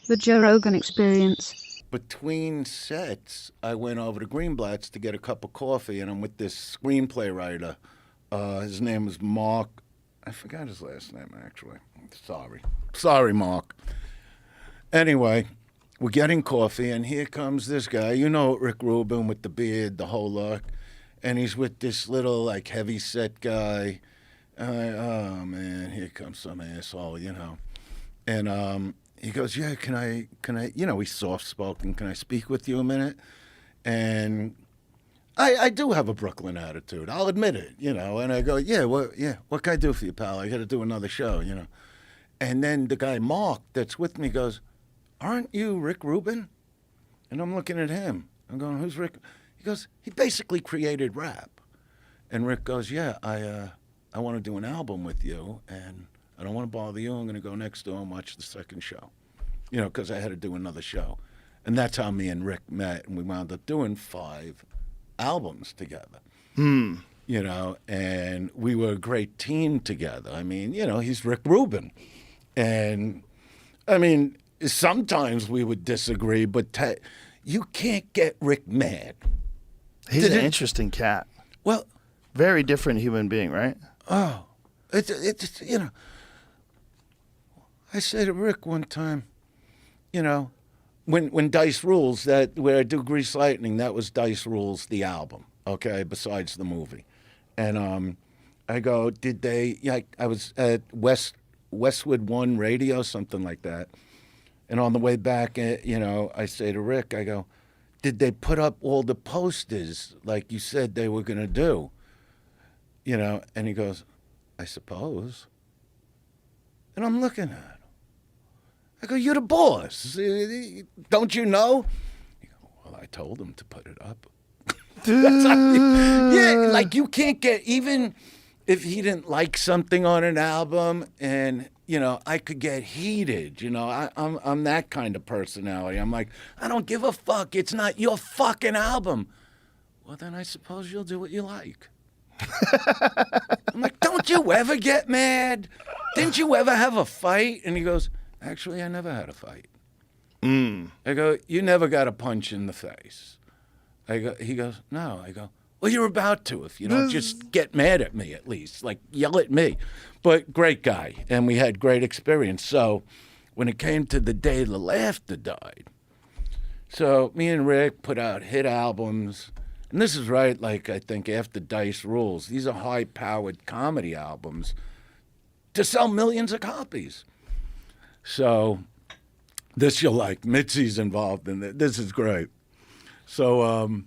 The Joe Rogan Experience. Between sets, I went over to Greenblatt's to get a cup of coffee, and I'm with this screenplay writer. His name is Mark. I forgot his last name, actually. Sorry. Sorry, Mark. Anyway, we're getting coffee, and here comes this guy. You know Rick Rubin with the beard, the whole look. And he's with this little, like, heavy set guy. Oh, man, here comes some asshole, you know. And he goes, yeah, he's soft spoken. Can I speak with you a minute? And I do have a Brooklyn attitude. I'll admit it, you know. And I go, what can I do for you, pal? I got to do another show, you know. And then the guy, Mark, that's with me goes, aren't you Rick Rubin? And I'm looking at him. I'm going, who's Rick? He goes, he basically created rap. And Rick goes, yeah, I want to do an album with you, and I don't want to bother you. I'm going to go next door and watch the second show, you know, because I had to do another show. And that's how me and Rick met, and we wound up doing 5 albums together. You know, and we were a great team together. I mean, you know, he's Rick Rubin. And, I mean, sometimes we would disagree, but you can't get Rick mad. He's an interesting cat. Well, very different human being, right? Oh, it's you know, I said to Rick one time, you know, when Dice Rules, that where I do Grease Lightning, that was Dice Rules, the album, okay, besides the movie. And I go, did they, like, I was at Westwood One Radio, something like that. And on the way back, you know, I say to Rick, I go, did they put up all the posters like you said they were going to do? You know, and he goes, I suppose. And I'm looking at him. I go, you're the boss. Don't you know? He goes, well, I told him to put it up. Yeah, like you can't get, even if he didn't like something on an album, and, you know, I could get heated. You know, I'm that kind of personality. I'm like, I don't give a fuck. It's not your fucking album. Well, then I suppose you'll do what you like. I'm like, don't you ever get mad? Didn't you ever have a fight? And he goes, actually, I never had a fight. I go, you never got a punch in the face. He goes, no. I go, well, you're about to if you don't just get mad at me at least, like yell at me. But great guy, and we had great experience. So when it came to the day the laughter died, so me and Rick put out hit albums. And this is right, like, I think, after Dice Rules. These are high-powered comedy albums to sell millions of copies. So this you'll like. Mitzi's involved in it. This is great. So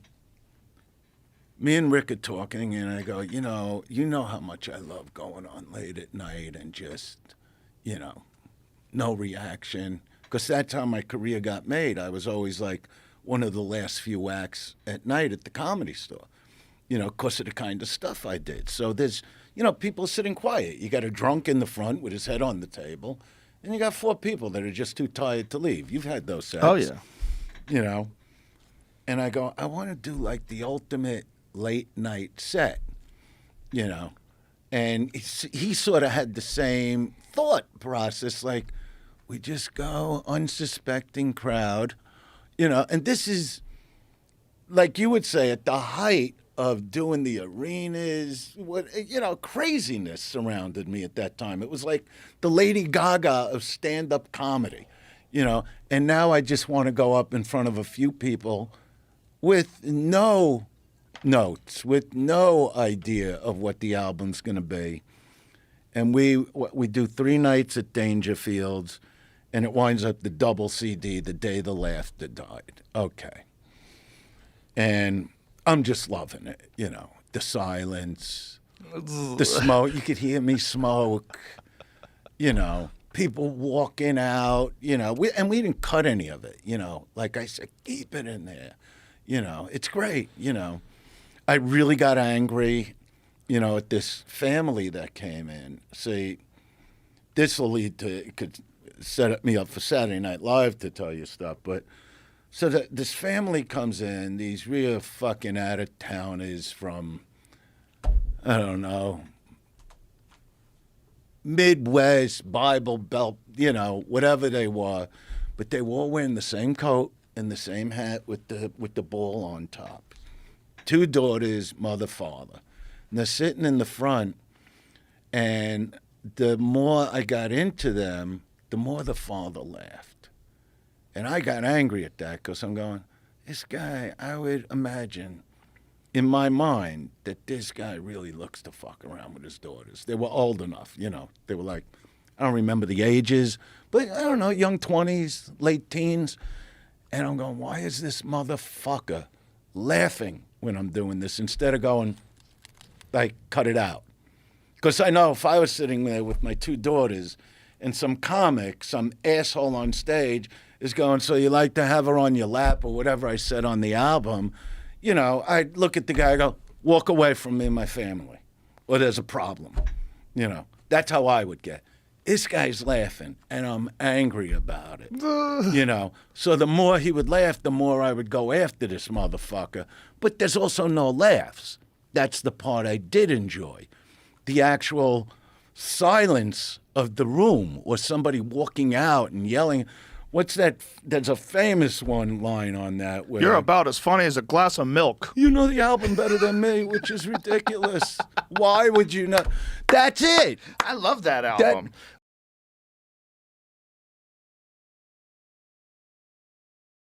me and Rick are talking, and I go, you know how much I love going on late at night and just, you know, no reaction. Because that's how my career got made. I was always like one of the last few acts at night at the Comedy Store, you know, because of the kind of stuff I did. So there's, you know, people sitting quiet. You got a drunk in the front with his head on the table, and you got 4 people that are just too tired to leave. You've had those sets. Oh, yeah. You know, and I go, I want to do like the ultimate late night set, you know. And he sort of had the same thought process, like, we just go unsuspecting crowd. You know, and this is, like you would say, at the height of doing the arenas. You know, craziness surrounded me at that time. It was like the Lady Gaga of stand-up comedy, you know. And now I just want to go up in front of a few people with no notes, with no idea of what the album's going to be. And we do 3 nights at Dangerfields, and it winds up the double CD, The Day the Laughter Died. Okay. And I'm just loving it, you know. The silence, the smoke. You could hear me smoke, you know. People walking out, you know. We didn't cut any of it, you know. Like I said, keep it in there. You know, it's great, you know. I really got angry, you know, at this family that came in. See, this will lead to, it could set me up for Saturday Night Live to tell you stuff, but so this family comes in, these real fucking out-of-towners from, I don't know, Midwest, Bible Belt, you know, whatever they were, but they were all wearing the same coat and the same hat with the ball on top. 2 daughters, mother, father. And they're sitting in the front, and the more I got into them, the more the father laughed. And I got angry at that because I'm going, this guy, I would imagine in my mind that this guy really looks to fuck around with his daughters. They were old enough, you know. They were like, I don't remember the ages, but I don't know, young 20s, late teens. And I'm going, why is this motherfucker laughing when I'm doing this instead of going, like, cut it out? Because I know if I was sitting there with my 2 daughters and some comic, some asshole on stage is going, so you like to have her on your lap or whatever I said on the album, you know, I'd look at the guy and go, walk away from me and my family, or there's a problem. You know, that's how I would get. This guy's laughing, and I'm angry about it. You know, so the more he would laugh, the more I would go after this motherfucker. But there's also no laughs. That's the part I did enjoy. The actual silence of the room, or somebody walking out and yelling. What's that? There's a famous one line on that. Where, You're about as funny as a glass of milk. you know the album better than me, which is ridiculous. Why would you not? That's it. I love that album.